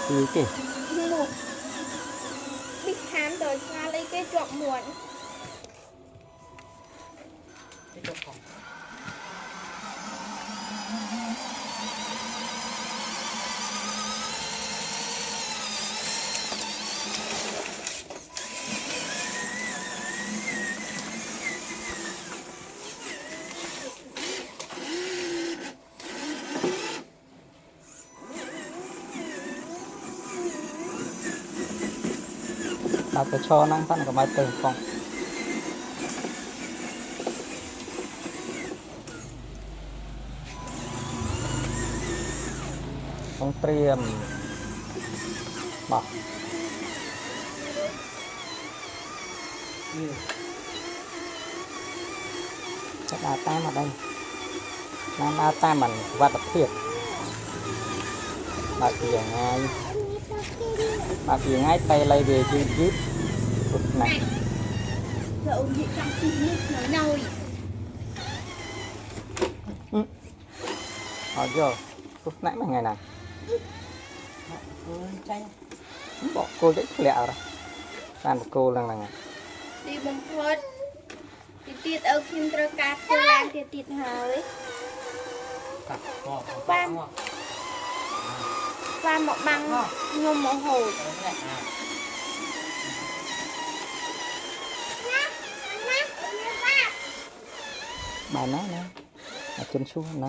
gì kì một bị khám rồi ra lấy cái trộm muộn đặt cái cho năng phân của bài từ không không triềm bọc chắc là tam ở đây nam a tam mình và tập thiệt bà kia ngay tay lấy về chứ giúp này dậu bị trong tim nước nói nồi vô lúc nãy mà ngày nào bỏ cô dễ lẹo rồi làm một cô lần này đi bằng phốt thì tiết ở phim trơ cát tôi làm thì tiết hơi và một băng nhôm một hồi bà nói nè ở trên xuống nè